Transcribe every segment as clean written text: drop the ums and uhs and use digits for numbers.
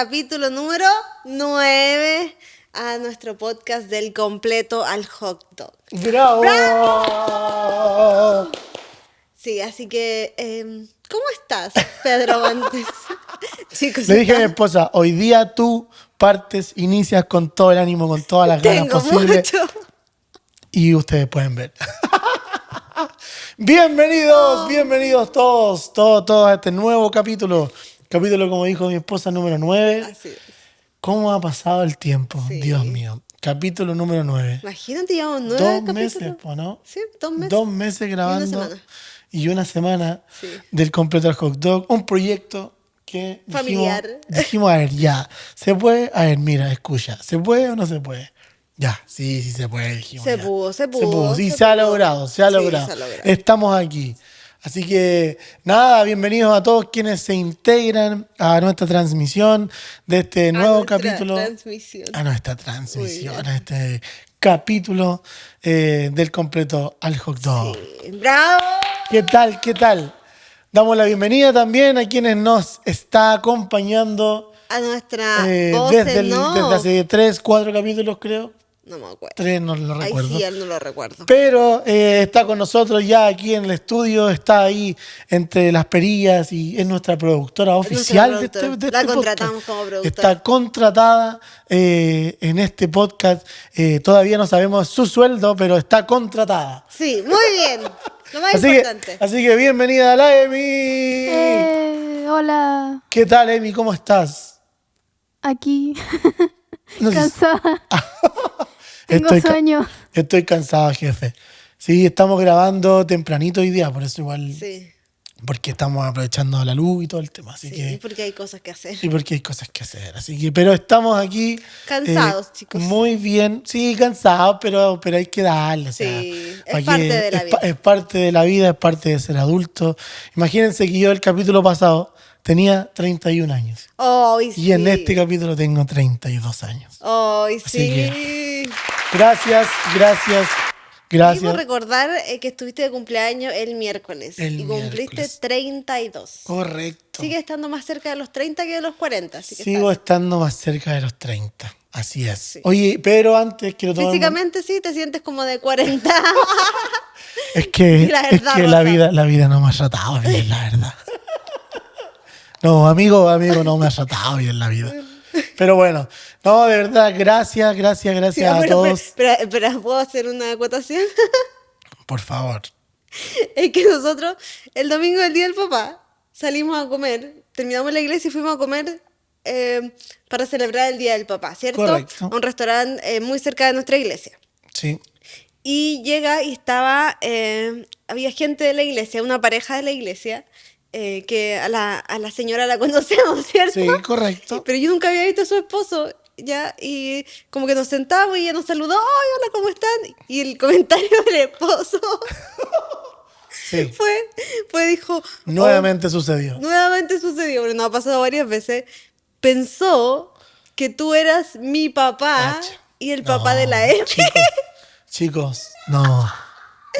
capítulo número 9 a nuestro podcast del completo al hot dog. ¡Bravo! ¡Bravo! Sí, así que, ¿cómo estás, Pedro Montes? Chicos, Le dije a mi esposa, hoy día tú inicias con todo el ánimo, con todas las ganas tengo posibles. mucho. Y ustedes pueden ver. Bienvenidos todos a este nuevo capítulo. Capítulo, como dijo mi esposa, número 9. Así es. ¿Cómo ha pasado el tiempo? Sí. Dios mío. Capítulo número 9. Imagínate, llevamos 9 2 capítulos. meses, ¿no? Sí, 2 meses. 2 meses grabando. Y una semana Sí. del completo al hot dog. Un proyecto que familiar. dijimos, a ver, ya. ¿Se puede? A ver, mira, escucha. ¿Se puede o no se puede? Ya, sí se puede, dijimos. Se ya. pudo. Sí, se se ha pudo. logrado. Sí, se ha logrado. Estamos aquí. Así que nada, bienvenidos a todos quienes se integran a nuestra transmisión de este nuevo capítulo. A nuestra transmisión, a este capítulo del completo al hot dog. Sí. ¡Bravo! ¿Qué tal? Damos la bienvenida también a quienes nos está acompañando A nuestra voz desde hace 3, 4 capítulos, creo. No me acuerdo. 3, no lo recuerdo. Ahí sí, él no lo recuerdo. Pero está con nosotros ya aquí en el estudio, está ahí entre las perillas y es nuestra productora oficial de este La contratamos podcast. como productora. Está contratada en este podcast. Todavía no sabemos su sueldo, pero está contratada. Sí, muy bien. Lo más importante. Así que bienvenida a la Emi. Hola. ¿Qué tal, Emi? ¿Cómo estás? Aquí. No sé si- Cansada. Tengo sueño. Estoy cansado, jefe. Sí, estamos grabando tempranito hoy día, por eso igual. Sí. Porque estamos aprovechando la luz y todo el tema. Así que, y porque hay cosas que hacer. y porque hay cosas que hacer. Así que, pero estamos aquí. Cansados, chicos. Muy bien. Sí, cansados, pero hay que darle. O sea, Sí, es parte de la vida. Es parte de la vida, es parte de ser adulto. Imagínense que yo el capítulo pasado tenía 31 años. Hoy sí. Y en este capítulo tengo 32 años. Hoy Así sí. que, gracias. Queremos recordar que estuviste de cumpleaños el miércoles. El y cumpliste miércoles. 32. Correcto. Sigue estando más cerca de los 30 que de los 40. Así que Sigo estando más cerca de los 30. Así es. Sí. Oye, pero antes quiero tomar... Físicamente sí, te sientes como de 40. Es que Rosa. la vida no me ha tratado bien, la verdad. No, amigo, no me ha tratado bien la vida. Pero bueno, no, de verdad, gracias Sí, a todos. pero, ¿puedo hacer una acotación? Por favor. Es que nosotros, el domingo del Día del Papá, salimos a comer, terminamos la iglesia y fuimos a comer para celebrar el Día del Papá, ¿cierto? Correcto. A un restaurante muy cerca de nuestra iglesia. Sí. Y llega y estaba, había gente de la iglesia, una pareja de la iglesia, que a la señora la conocemos, ¿cierto? Sí, correcto. Pero yo nunca había visto a su esposo, ya, y como que nos sentamos y ella nos saludó, ¡ay, hola, ¿cómo están? Y el comentario del esposo Sí. dijo... Nuevamente sucedió. Nuevamente sucedió, pero nos ha pasado varias veces. Pensó que tú eras mi papá Cacha. y el papá de la Emi. Chicos, no.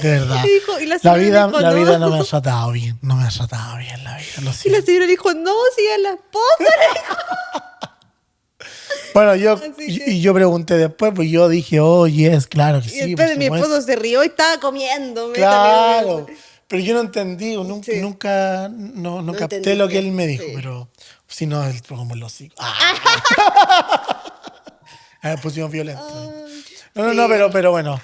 De verdad. Y dijo- y la La señora vida, dijo, la no. vida no me ha tratado bien. No me ha tratado bien la vida. Lo Y la siento. señora dijo, no, si es la esposa. Bueno, Así que- yo pregunté después, pues yo dije, oh, yes, claro que Y sí. después por mi supuesto. esposo se rió y estaba comiendo. Claro, pero yo no entendí, Sí. nunca no capté lo que él me dijo, Sí. pero si no, él fue como los hocico. Pusimos violentos. No, pero bueno.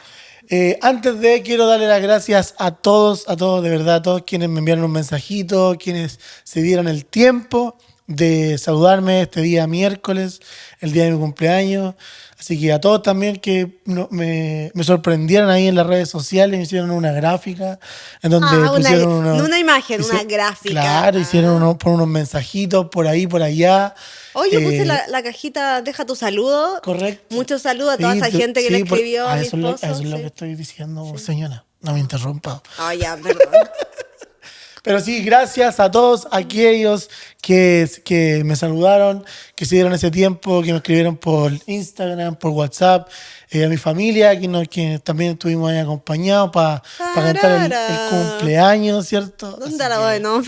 Antes de, quiero darle las gracias a todos, de verdad, a todos quienes me enviaron un mensajito, quienes se dieron el tiempo de saludarme este día miércoles, el día de mi cumpleaños. Así que a todos también que me sorprendieron ahí en las redes sociales, me hicieron una gráfica en donde pusieron no una imagen, una gráfica. Claro, hicieron por unos mensajitos por ahí, por allá. Hoy yo puse la cajita, deja tu saludo. Correcto. Muchos saludos a toda esa gente que le escribió a mi esposo. Eso es lo que estoy diciendo, señora. No me interrumpa. Ah, ya, perdón. Pero sí, gracias a todos aquellos que me saludaron, que se dieron ese tiempo, que me escribieron por Instagram, por WhatsApp, a mi familia, que también estuvimos ahí acompañados para cantar el cumpleaños, ¿cierto? ¿Dónde la voz de no?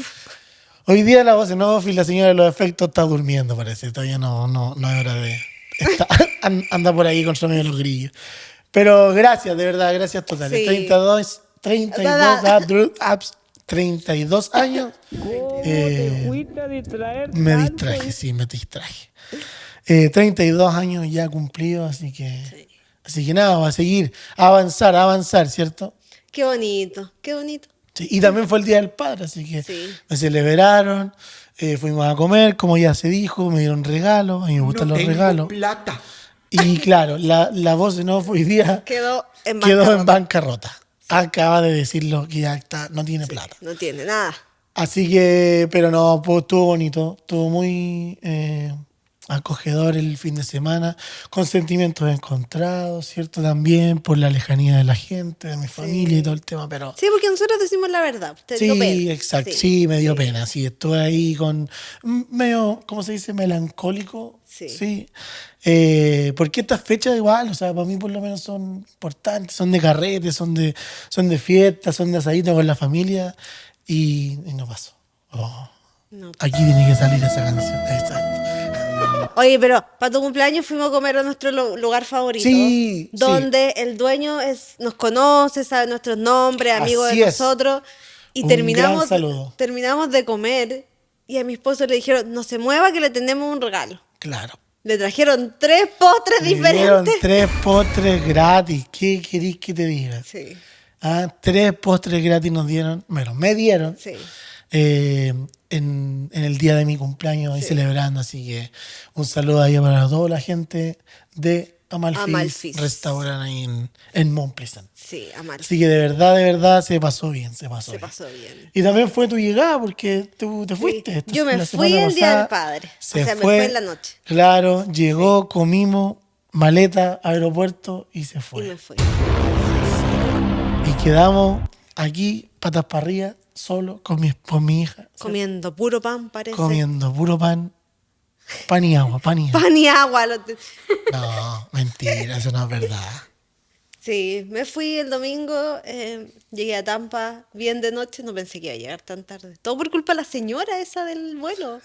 Hoy día la voz en off y la señora de los efectos está durmiendo, parece. Todavía no es hora de... anda por ahí con su amigo los grillos. Pero gracias, de verdad, gracias totales. Sí. 32 Da. apps, 32 años. Me distraje, sí, me distraje. 32 años ya cumplidos, así que nada, va a seguir, a avanzar, ¿cierto? Qué bonito, qué bonito. Sí, y también fue el Día del Padre, así que Sí. me celebraron, fuimos a comer, como ya se dijo, me dieron regalos, a mí me gustan los regalos. Plata. Y claro, la voz en off hoy día Quedó en quedó en bancarrota. bancarrota. Acaba de decirlo que ya está, no tiene plata. No tiene nada. Así que, pero no, pues, estuvo bonito, estuvo muy acogedor el fin de semana, con sentimientos encontrados, ¿cierto? También por la lejanía de la gente, de mi familia y todo el tema, pero... Sí, porque nosotros decimos la verdad. Te dio Sí, pena. exacto, sí, me dio pena, sí, estuve ahí con medio, ¿cómo se dice? Melancólico, Sí. Porque estas fechas igual, o sea, para mí por lo menos son importantes, son de carrete, son de fiesta, son de asadito con la familia y no pasó. Oh, No. aquí tiene que salir esa canción, exacto. Oye, pero para tu cumpleaños fuimos a comer a nuestro lugar favorito. Sí, donde el dueño nos conoce, sabe nuestros nombres, amigo de Así es. nosotros. Y Un terminamos, gran saludo. terminamos de comer y a mi esposo le dijeron, no se mueva que le tenemos un regalo. Claro. Le trajeron 3 postres Me dieron diferentes. 3 postres gratis, ¿qué querís que te diga? Sí, 3 postres gratis nos dieron, bueno, me dieron sí. en el día de mi cumpleaños ahí Sí. celebrando, así que un saludo ahí para toda la gente de Amalfis, Amalfis. restaurante ahí en Mont Pleasant. Sí, Amal. Así que de verdad se pasó bien, se pasó Se bien. pasó bien. Y también fue tu llegada porque tú te fuiste. Sí. Yo me la fui semana el día del pasada, padre. Se O sea, me fue, fue en la noche. Claro, llegó, comimos, maleta, aeropuerto y se fue. Y me fui. Y quedamos aquí, patas para arriba, solo, con mi hija, Comiendo puro pan, parece. comiendo puro pan y agua, pan y agua. Pan y agua. No, mentira, eso no es verdad. Sí, me fui el domingo, llegué a Tampa bien de noche, no pensé que iba a llegar tan tarde. Todo por culpa de la señora esa del vuelo.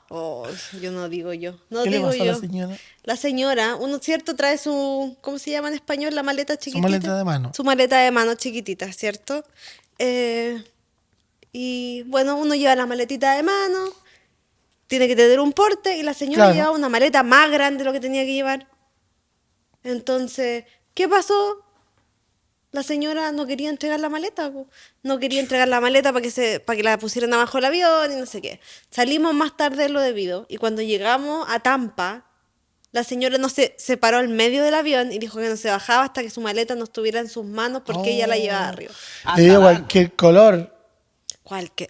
Oh, yo no digo yo, no ¿Qué le digo pasó a yo. la señora? La señora, uno cierto, trae su, ¿cómo se llama en español? La maleta chiquitita. maleta de mano. Su maleta de mano chiquitita, ¿cierto? Y bueno, uno lleva la maletita de mano, tiene que tener un porte y la señora Claro. llevaba una maleta más grande de lo que tenía que llevar. Entonces, ¿qué pasó? La señora no quería entregar la maleta, po. No quería entregar la maleta para que la pusieran abajo del avión y no sé qué. Salimos más tarde de lo debido y cuando llegamos a Tampa, la señora no se paró al medio del avión y dijo que no se bajaba hasta que su maleta no estuviera en sus manos porque ella la llevaba arriba. Le dio cualquier color.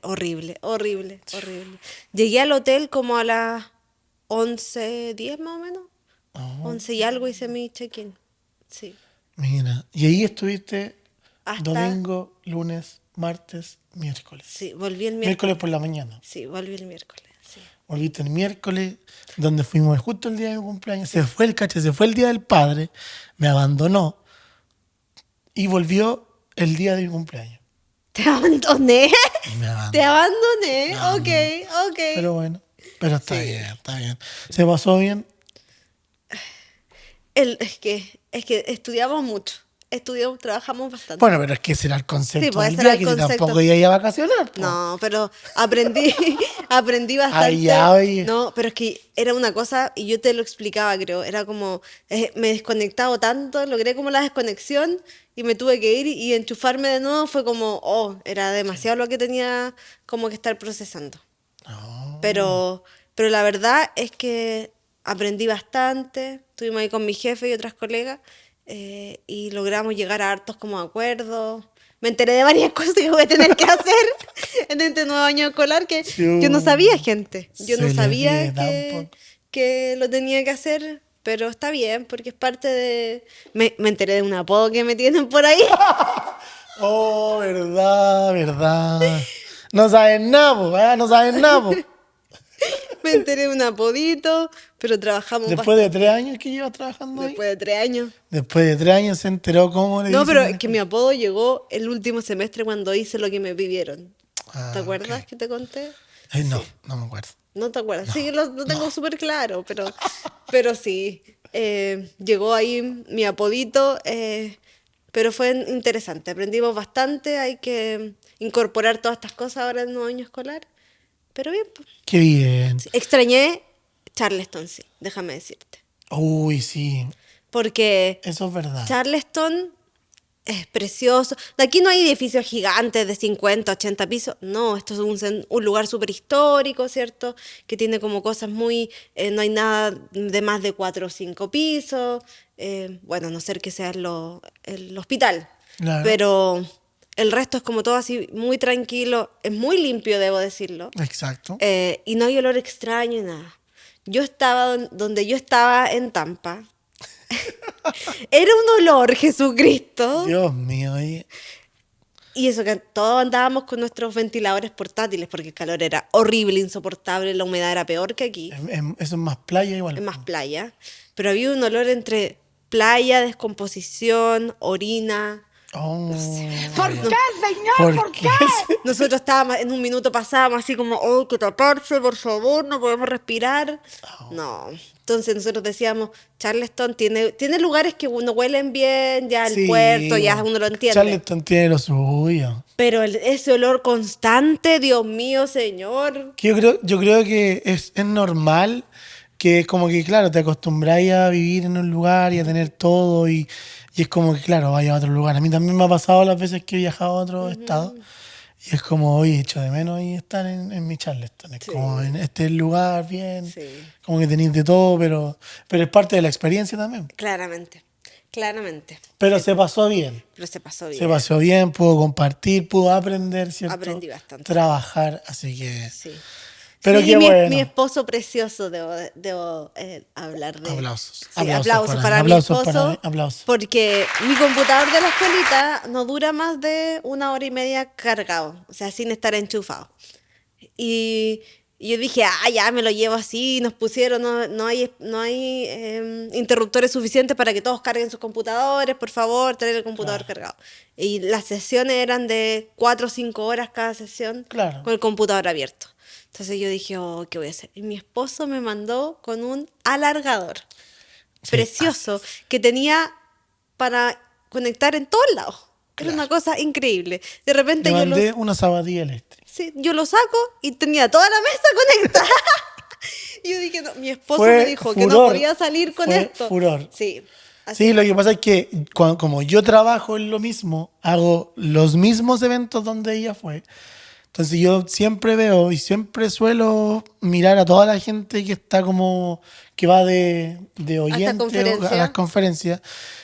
Horrible, horrible, horrible. Llegué al hotel como a las 11:10 más o menos. 11 y algo hice mi check-in. Sí. Mira, y ahí estuviste Hasta- domingo, lunes, martes, miércoles. Sí, volví el Miércoles miércoles. por la mañana. Sí, volví el miércoles. Sí. Volviste el miércoles, donde fuimos justo el día de mi cumpleaños. Se fue el caché, se fue el día del padre, me abandonó y volvió el día de mi cumpleaños. Te abandoné. Y me abandonó. Te abandoné. No, Ok. Pero bueno, pero está Sí. bien, está bien. Se pasó bien. Es que estudiamos mucho. Trabajamos bastante. Bueno, pero es que ese era el concepto Sí, pues, del ese era el viaje, que concepto. tampoco iba a vacacionar. po. No, pero aprendí bastante. Ay, ya, oye. No, pero es que era una cosa, y yo te lo explicaba, creo, era como, me he desconectado tanto, logré como la desconexión y me tuve que ir y enchufarme de nuevo, fue como, era demasiado lo que tenía como que estar procesando. No. Pero la verdad es que aprendí bastante, estuvimos ahí con mi jefe y otras colegas, y logramos llegar a hartos como acuerdos. Me enteré de varias cosas que voy a tener que hacer en este nuevo año escolar que yo no sabía, gente. Yo Se no le sabía ve tampoco. que lo tenía que hacer, pero está bien, porque es parte de... Me enteré de un apodo que me tienen por ahí. Oh, verdad. No saben nada, po, no saben nada. Po. Me enteré de un apodito, pero trabajamos Después de 3 años que llevas trabajando ahí. después de 3 años. Después de 3 años se enteró cómo le No, dicen pero a la es que mi apodo llegó el último semestre cuando hice lo que me pidieron. Ah, ¿Te acuerdas ok. que te conté? Ay, no, no me acuerdo. ¿No te acuerdas? Sí, lo tengo súper claro, pero sí. Llegó ahí mi apodito, pero fue interesante. Aprendimos bastante, hay que incorporar todas estas cosas ahora en el nuevo año escolar. Pero bien, pues. Qué bien. Sí, extrañé Charleston, sí, déjame decirte. Uy, sí, Porque eso es verdad. Charleston es precioso. De aquí no hay edificios gigantes de 50, 80 pisos. No, esto es un lugar súper histórico, ¿cierto? Que tiene como cosas muy... no hay nada de más de 4 o 5 pisos. Bueno, a no ser que sea el hospital. Claro, Pero el resto es como todo así muy tranquilo. Es muy limpio, debo decirlo. exacto. Y no hay olor extraño y nada. Yo estaba donde yo estaba en Tampa. Era un olor, Jesucristo. Dios mío, oye, Y eso que todos andábamos con nuestros ventiladores portátiles porque el calor era horrible, insoportable, la humedad era peor que aquí, eso es más playa igual. en más playa. Pero había un olor entre playa, descomposición, orina. Oh, ¿Por ya. qué, señor? ¿Por ¿Por qué? qué? Nosotros estábamos, en un minuto pasábamos así como, oh, que taparse, por favor, no podemos respirar. No. Entonces nosotros decíamos, Charleston tiene lugares que uno huelen bien, ya el Sí, puerto, ya uno lo entiende. Charleston tiene lo suyo. Pero ese olor constante, Dios mío, señor. Que yo creo que es normal que como que, claro, te acostumbráis a vivir en un lugar y a tener todo y es como que, claro, vaya a otro lugar. A mí también me ha pasado las veces que he viajado a otro estado y es como, oye, echo de menos y estar en mi Charleston. Es Sí. como en este lugar bien, Sí. como que tenéis de todo, pero es parte de la experiencia también. Claramente, claramente. Pero se pasó bien. Pero se pasó bien. Se pasó bien, pudo compartir, pudo aprender, ¿cierto? Aprendí bastante. Trabajar, así que... Sí. Pero Sí, qué y bueno. mi esposo precioso, debo hablar de... Aplausos. Sí, Aplausos aplausos para para, mí, mi aplausos esposo. para mí, aplausos. Porque mi computador de la escuelita no dura más de 1 hora y media cargado, o sea, sin estar enchufado. Y yo dije, ya me lo llevo así. Nos pusieron, no hay interruptores suficientes para que todos carguen sus computadores. Por favor, traer el computador cargado. Y las sesiones eran de 4 o 5 horas cada sesión Claro. con el computador abierto. Entonces yo dije, oh, ¿qué voy a hacer? Y mi esposo me mandó con un alargador Sí, precioso que tenía para conectar en todos lados. Era una cosa increíble. De repente Le yo mandé una zapatilla eléctrica. Sí, yo lo saco y tenía toda la mesa conectada. Y yo dije, no, mi esposo Fue me dijo que no furor, podía salir con fue esto. furor. Sí. Así Sí, lo que pasa es que como yo trabajo en lo mismo, hago los mismos eventos donde ella fue. Entonces yo siempre veo y siempre suelo mirar a toda la gente que está como, que va de oyente conferencia. a las conferencias.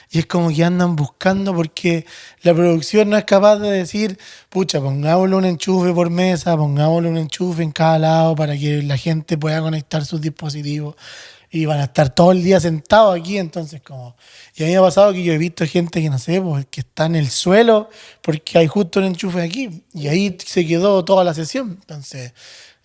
Y es como que andan buscando porque la producción no es capaz de decir, pucha, pongámosle un enchufe por mesa, pongámosle un enchufe en cada lado para que la gente pueda conectar sus dispositivos. Y van a estar todo el día sentados aquí, entonces como... Y a mí me ha pasado que yo he visto gente que, no sé, pues, que está en el suelo porque hay justo un enchufe aquí. Y ahí se quedó toda la sesión. Entonces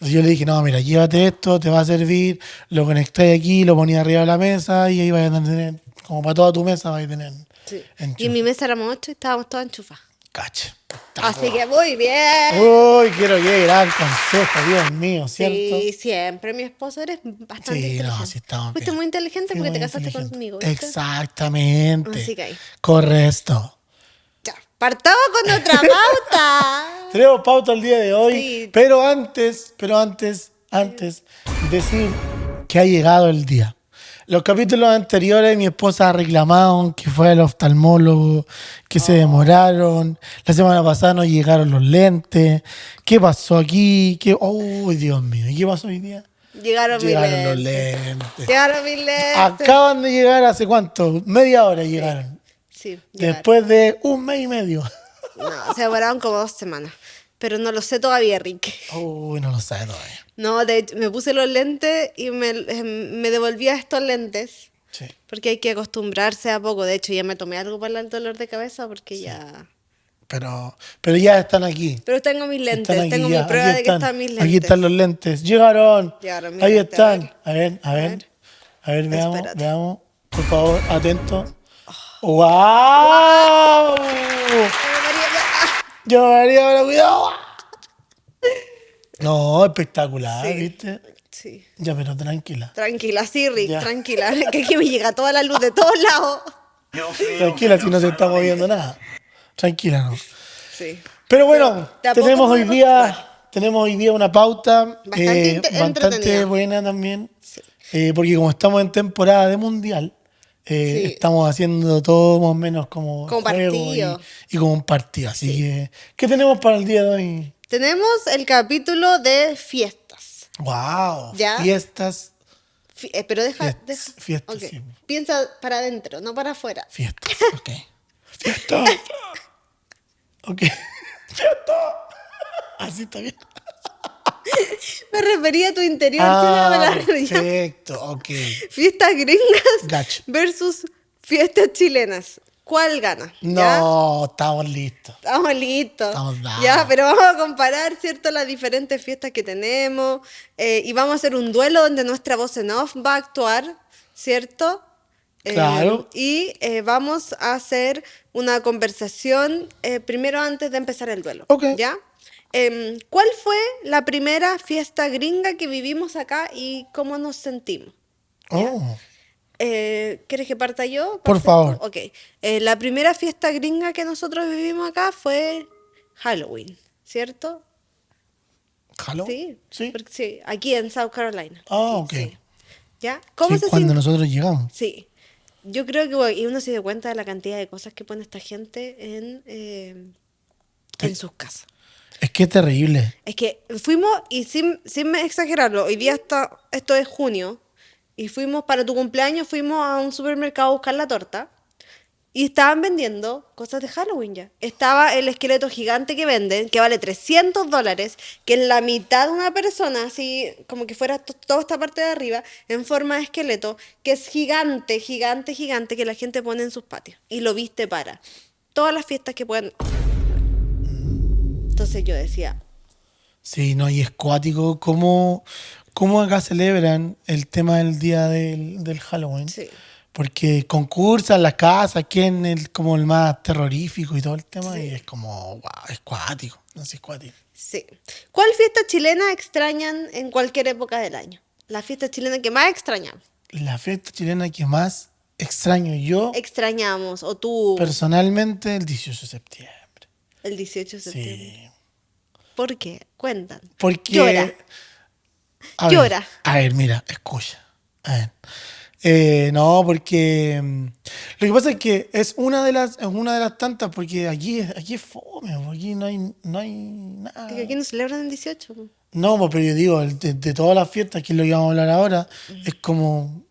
yo le dije, no, mira, llévate esto, te va a servir, lo conectáis aquí, lo ponías arriba de la mesa y ahí vais a tener, como para toda tu mesa vais a tener Sí. enchufe. Y en mi mesa éramos 8 y estábamos todas enchufadas. Cacha. Así que muy bien. Uy, quiero que gran consejo, Dios mío, ¿cierto? Sí, siempre. Mi esposo eres bastante Sí, inteligente. no, sí estamos Fuiste bien. muy inteligente Fui porque muy te casaste inteligente. conmigo, ¿viste? Exactamente. Así que ahí. Correcto. Ya, partamos con otra pauta. Tenemos pauta el día de hoy, Sí. pero antes, decir que ha llegado el día. Los capítulos anteriores mi esposa reclamaron que fue al oftalmólogo, que se demoraron. La semana pasada no llegaron los lentes. ¿Qué pasó aquí? ¡Oh, Dios mío! ¿Y qué pasó hoy día? Llegaron mis Llegaron los lentes. lentes. Llegaron mis lentes. Acaban de llegar hace cuánto, media hora llegaron. Sí, llegaron. Después de un mes y medio. No, se demoraron como 2 semanas. Pero no lo sé todavía, Enrique. Uy, no lo sabe todavía. No, de hecho, me puse los lentes y me devolvía estos lentes. Sí. Porque hay que acostumbrarse a poco. De hecho, ya me tomé algo para el dolor de cabeza porque ya... Pero ya están aquí. Pero tengo mis lentes. Están aquí Tengo ya. mi prueba Aquí de que están mis lentes. Aquí están los lentes. Llegaron. Llegaron mis Ahí lentes. están. A ver. A ver, veamos, Espérate. veamos. Por favor, atento. ¡Wow! Ay, María, ya. Yo me haría ahora, cuidado. No, espectacular, Sí. ¿viste? Sí. Ya, pero tranquila. Tranquila, sí, Rick, Ya. tranquila. Que aquí me llega toda la luz de todos lados. Tranquila, si no se está moviendo nada. Tranquila, no. Sí. Pero Pero bueno, de a poco me voy a acostumbrar. tenemos hoy día una pauta Bastante bastante entretenida. buena también. Sí. Porque como estamos en temporada de mundial, Sí. estamos haciendo todo más o menos como Como juego partido. y como un partido. Así Sí. que, ¿qué tenemos para el día de hoy? Tenemos el capítulo de fiestas. ¡Wow! ¿Ya? Fiestas, Pero deja. fiestas, Ok. sí. Piensa para adentro, no para afuera. Fiestas, ok. Fiestas. Ok. Fiestas. Así está bien. Me refería a tu interior, me la refería. Perfecto, ok. Fiestas gringas Gacho. versus fiestas chilenas. ¿Cuál gana? ¿Ya? No, estamos listos. Estamos listos. Estamos dados. Ya, pero vamos a comparar, ¿cierto? Las diferentes fiestas que tenemos. Y vamos a hacer un duelo donde nuestra voz en off va a actuar, ¿cierto? Claro. Vamos a hacer una conversación primero antes de empezar el duelo. Ok. ¿Ya? ¿Cuál fue la primera fiesta gringa que vivimos acá y cómo nos sentimos? Oh, ¿Quieres que parta yo? Por ¿Partes favor. tú? Ok. La primera fiesta gringa que nosotros vivimos acá fue Halloween, ¿cierto? ¿Halloween? Sí. Sí. Porque sí, aquí en South Carolina. Ah, Aquí, ok. sí. ¿Ya? ¿Cómo Sí, se cuando siente? nosotros llegamos. Sí. Yo creo que bueno, y uno se dio cuenta de la cantidad de cosas que pone esta gente en sus casas. Es que es terrible. Es que fuimos, y sin exagerarlo, hoy día esto es junio, y fuimos para tu cumpleaños, fuimos a un supermercado a buscar la torta, y estaban vendiendo cosas de Halloween ya. Estaba el esqueleto gigante que venden, que vale $300, que es la mitad de una persona, así como que fuera toda esta parte de arriba, en forma de esqueleto, que es gigante, gigante, gigante, que la gente pone en sus patios, y lo viste para todas las fiestas que puedan. Entonces yo decía, Sí, no, y es cuático cómo acá celebran el tema del día del Halloween. sí. Porque concursan las casas, quién es como el más terrorífico y todo el tema, y es como, wow, es cuático. No sé, si es cuático. Sí. ¿Cuál fiesta chilena extrañan en cualquier época del año? La fiesta chilena que más extrañamos. La fiesta chilena que más extraño yo, Extrañamos, o tú, personalmente, el 18 de septiembre. el 18 de septiembre. Sí. ¿Por qué? Cuentan. Porque. Llora. A ver, Llora. a ver, mira, escucha. A ver. No, porque lo que pasa es que es una de las tantas, porque aquí es fome, aquí no hay nada. Es que aquí no celebran el 18. No, pues, pero yo digo, de todas las fiestas, que es lo que vamos a hablar ahora, es como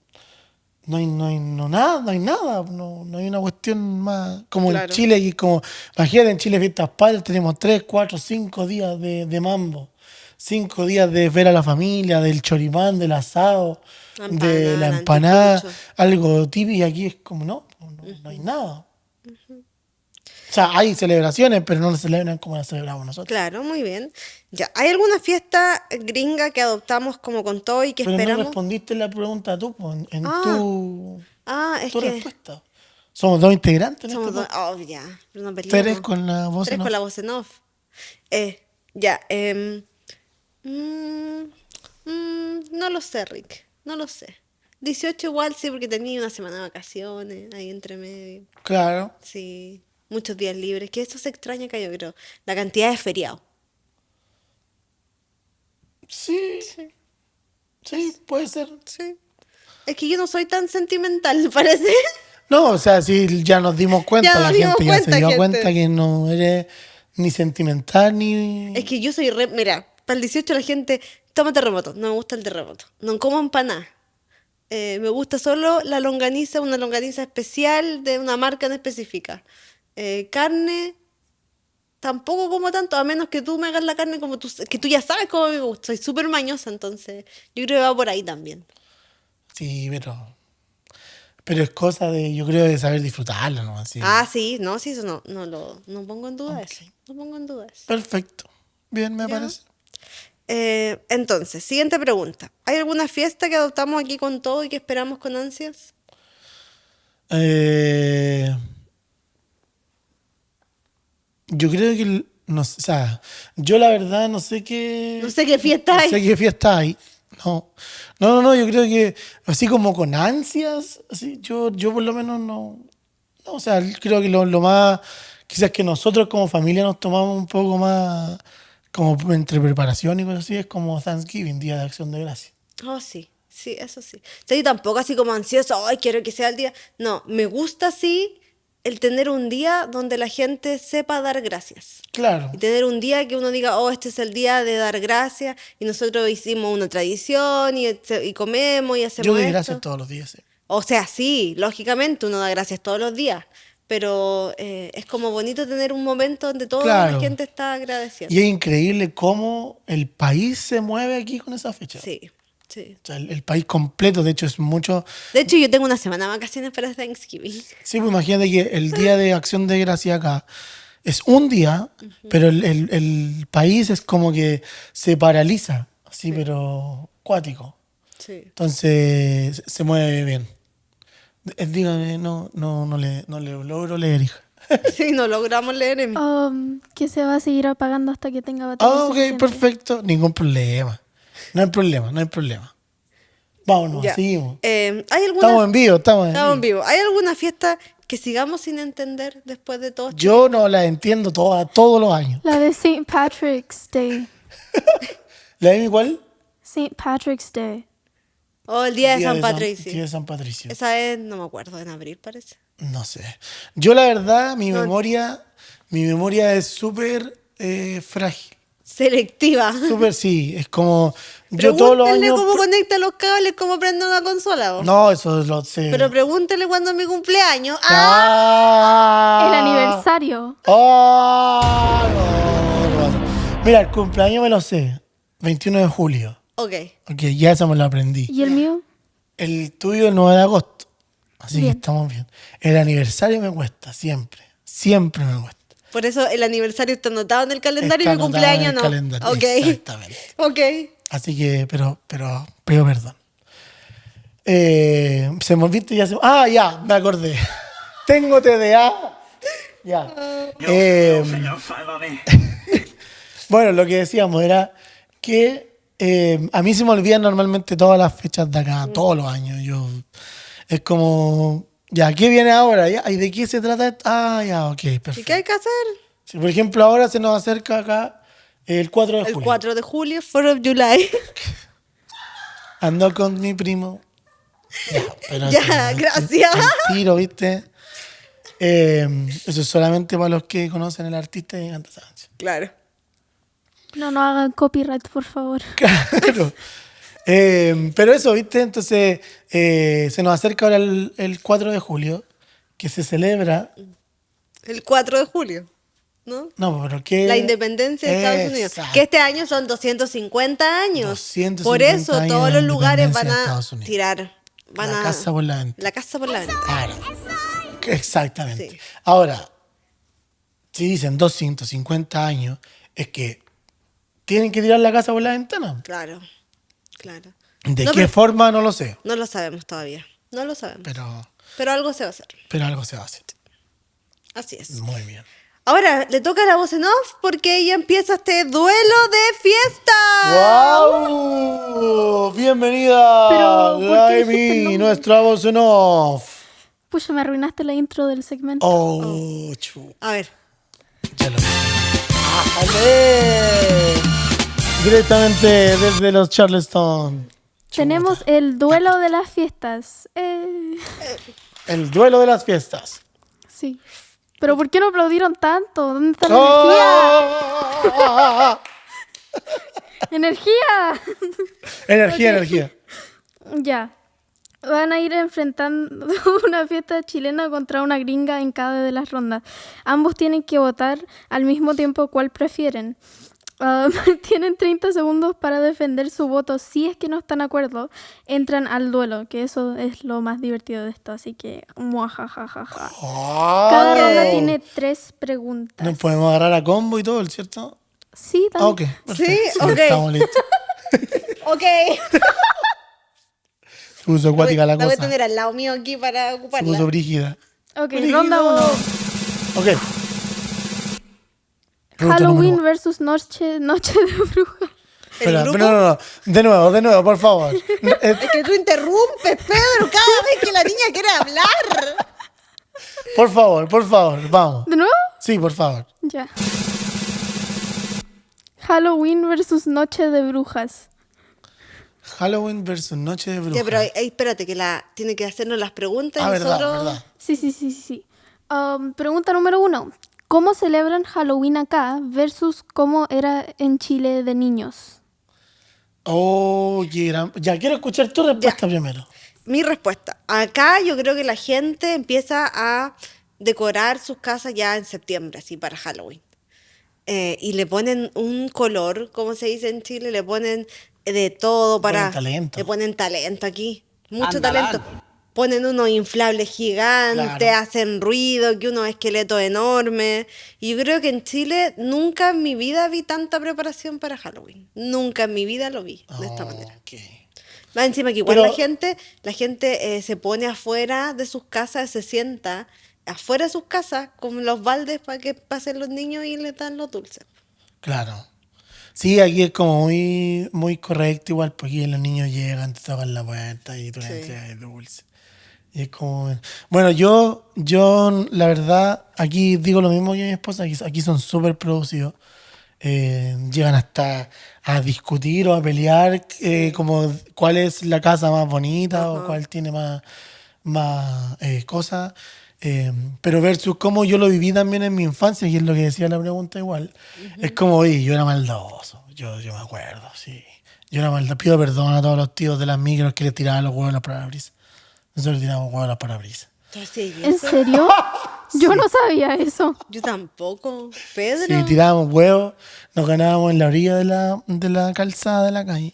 no hay nada, no hay una cuestión más como en Claro. Chile, y como, imagínate, en Chile fiestas patrias tenemos 3, 4, 5 días de mambo, 5 días de ver a la familia, del choripán, del asado, La de la empanada, el empanada, anticucho. algo típico, y aquí es como no hay nada. O sea, hay celebraciones, pero no las celebran como las celebramos nosotros. Claro, muy bien. Ya, ¿hay alguna fiesta gringa que adoptamos como con todo y que Pero no esperamos? respondiste la pregunta tú, po, en Ah. tu, Es tu que respuesta. Somos dos integrantes en somos este dos. podcast. Oh, ya, pero no Tres peleemos. con la voz Tres en con off. la voz en off. Ya, mm, no lo sé, Rick. No lo sé. 18 igual sí, porque tenía una semana de vacaciones ahí entre medio. Claro. Sí, muchos días libres. Que eso se extraña acá, yo creo. La cantidad de feriados. Sí, puede ser. Sí. Es que yo no soy tan sentimental, parece. No, o sea, sí, ya nos dimos cuenta, Ya nos la dimos gente ya se cuenta, dio gente. cuenta que no eres ni sentimental ni... Es que yo soy re. Mira, para el 18 la gente toma terremoto. No me gusta el terremoto. No como empanada. Me gusta solo la longaniza, una longaniza especial de una marca en específica. Carne, tampoco como tanto, a menos que tú me hagas la carne como tú, que tú ya sabes cómo me gusta. Soy súper mañosa, entonces yo creo que va por ahí también. Sí, pero es cosa de, yo creo, de saber disfrutarlo, ¿no? Así. Ah, sí, no, sí, eso no pongo en duda Ok. eso. No pongo en duda eso. Perfecto. Bien, me Ya. parece. Entonces, siguiente pregunta. ¿Hay alguna fiesta que adoptamos aquí con todo y que esperamos con ansias? Yo creo que no sé, o sea, yo la verdad no sé qué... No sé qué fiesta no hay. sé qué fiesta hay. No, yo creo que así como con ansias, así, yo por lo menos no, o sea, creo que lo más, quizás que nosotros como familia nos tomamos un poco más, como entre preparación y cosas así, es como Thanksgiving, Día de Acción de Gracias. Oh, sí, sí, eso sí. Sí, tampoco así como ansioso, ay, quiero que sea el día. No, me gusta sí el tener un día donde la gente sepa dar gracias. Claro, Y tener un día que uno diga, oh, este es el día de dar gracias, y nosotros hicimos una tradición, y comemos, y yo hacemos doy gracias esto. todos los días. Sí. O sea, sí, lógicamente uno da gracias todos los días, pero es como bonito tener un momento donde toda la Claro, gente está y agradeciendo. es increíble cómo el país se mueve aquí con esa fecha. Sí, sí. O sea, el país completo, de hecho, es mucho. De hecho, yo tengo una semana de vacaciones para Thanksgiving. Sí, pues imagínate que el Día de Acción de Gracia acá es un día, pero el país es como que se paraliza, así, pero cuático. Sí. Entonces se mueve bien. Dígame, no le logro leer, hija. Sí, no logramos leer en... Que se va a seguir apagando hasta que tenga batería Ah, ok, suficiente. perfecto. Ningún problema. No hay problema. Vámonos, Ya. seguimos. ¿Hay alguna... Estamos en vivo, estamos en Estamos en vivo. vivo. ¿Hay alguna fiesta que sigamos sin entender después de todo esto? Yo no la entiendo todos los años. La de St. Patrick's Day. ¿La Amy cuál? St. Patrick's Day. Oh, el día de San Día Patricio. de San Patricio. Esa es, no me acuerdo, en abril parece. No sé. Yo la verdad, mi No. memoria es súper frágil. Selectiva. Súper, sí. Es como, yo todos los Pregúntenle años... cómo conecta los cables, cómo prende una consola. Vos. No, eso lo sé. Pero pregúntele cuándo es mi cumpleaños. ¡Ah! El ¡Ah! aniversario. ¡Ah! No. Mira, el cumpleaños me lo sé. 21 de julio. Ok. Ok, ya eso me lo aprendí. ¿Y el mío? El tuyo el 9 de agosto. Así Bien. que estamos bien. El aniversario me cuesta, siempre. Siempre me cuesta. Por eso el aniversario está anotado en el calendario Está y mi anotado en cumpleaños el no. calendario, Ok. exactamente. Ok. Así que, pero perdón. Se me olvidó ya. Ya, me acordé. Tengo TDA. Ya. Bueno, lo que decíamos era que a mí se me olvidan normalmente todas las fechas de acá, todos los años. Es como, ya, ¿qué viene ahora? Ya, ¿y de qué se trata esto? Ah, ya, ok, ¿Y perfecto. qué hay que hacer? Sí, por ejemplo, ahora se nos acerca acá el 4 de El julio. 4 de julio, 4 of July. Ando con mi primo. Ya, pero Ya, eso es gracias. un tiro, ¿viste? Eso es solamente para los que conocen al artista y canta esa canción. Claro. No hagan copyright, por favor. Claro. Pero eso, ¿viste? Entonces, se nos acerca ahora el 4 de julio, que se celebra. El 4 de julio, ¿no? No, pero que. La independencia de Estados Unidos. Exacto. Que este año son 250 años. 250 Por eso años todos de los la lugares van independencia de a Estados Unidos. tirar. La casa por la ventana. La casa por la ventana. Claro. Exactamente. Sí. Ahora, si dicen 250 años, es que tienen que tirar la casa por la ventana. Claro, claro. ¿De No, qué pero forma? No lo sé. no lo sabemos todavía. No lo sabemos. Pero Pero algo se va a hacer. algo se va a hacer. Así es. Muy bien. Ahora le toca la voz en off porque ella empieza este duelo de fiesta. ¡Wow! Bienvenida, Pero, ¿por qué dijiste el Amy, nombre? nuestra voz en off. Pucha, me arruinaste la intro del segmento. Oh, chu. A ver. Ya lo vi. ¡Ájale! Directamente desde los Charleston. Tenemos el duelo de las fiestas. El duelo de las fiestas. Sí. Pero ¿por qué no aplaudieron tanto? ¿Dónde está la energía? ¡Energía! Energía. Ya. Van a ir enfrentando una fiesta chilena contra una gringa en cada de las rondas. Ambos tienen que votar al mismo tiempo cuál prefieren. Tienen 30 segundos para defender su voto. Si es que no están de acuerdo, entran al duelo, que eso es lo más divertido de esto. Así que, muajajajaja. Cada ronda tiene 3 preguntas. Nos podemos agarrar a combo y todo, ¿cierto? Sí, Ah, también. ok. Perfecto. Sí, ok. Estamos listos. Ok. Se puso acuática la voy a cosa. tener al lado mío aquí para Se ocuparla. puso brígida. Ok, Brígido. ronda 1. Ok. Pregunta número Halloween uno. versus Noche de Brujas. Espera, grupo? no. De nuevo, por favor. Es que tú interrumpes, Pedro, cada vez que la niña quiere hablar. Por favor, vamos. ¿De nuevo? Sí, por favor. Ya. Halloween versus Noche de Brujas. Halloween versus Noche de Brujas. Ya, pero espérate, que tiene que hacernos las preguntas y verdad, nosotros... verdad. Sí. Pregunta número 1. ¿Cómo celebran Halloween acá versus cómo era en Chile de niños? Oh, ya quiero escuchar tu respuesta primero. Mi respuesta. Acá yo creo que la gente empieza a decorar sus casas ya en septiembre, así para Halloween. Y le ponen un color, como se dice en Chile, le ponen de todo Ponen para... talento. Le ponen talento aquí, mucho talento. Ponen unos inflables gigantes, Claro. hacen ruido, que unos esqueletos enormes. Y yo creo que en Chile nunca en mi vida vi tanta preparación para Halloween. Nunca en mi vida lo vi de esta manera. Ok. Más encima que igual Pero- la gente se pone afuera de sus casas, se sienta afuera de sus casas con los baldes para que pasen los niños y les dan los dulces. Claro. Sí, aquí es como muy, muy correcto igual, porque aquí los niños llegan, te tocan la puerta y tú les Sí. entregas dulce. Y es como... Bueno, yo, la verdad, aquí digo lo mismo que mi esposa, aquí son súper producidos. Llegan hasta a discutir o a pelear como cuál es la casa más bonita o cuál tiene más cosas. Pero versus cómo yo lo viví también en mi infancia, y es lo que decía la pregunta igual. Es como, oye, yo era maldoso, yo me acuerdo, sí. Yo era maldoso, pido perdón a todos los tíos de las micros que les tiraban los huevos a los parabrisas. Nosotros tirábamos huevos a los parabrisas. Entonces, ¿y ¿En eso? serio? Yo no sabía eso. Yo tampoco. Pedro. Sí, tirábamos huevos, nos ganábamos en la orilla de la calzada de la calle.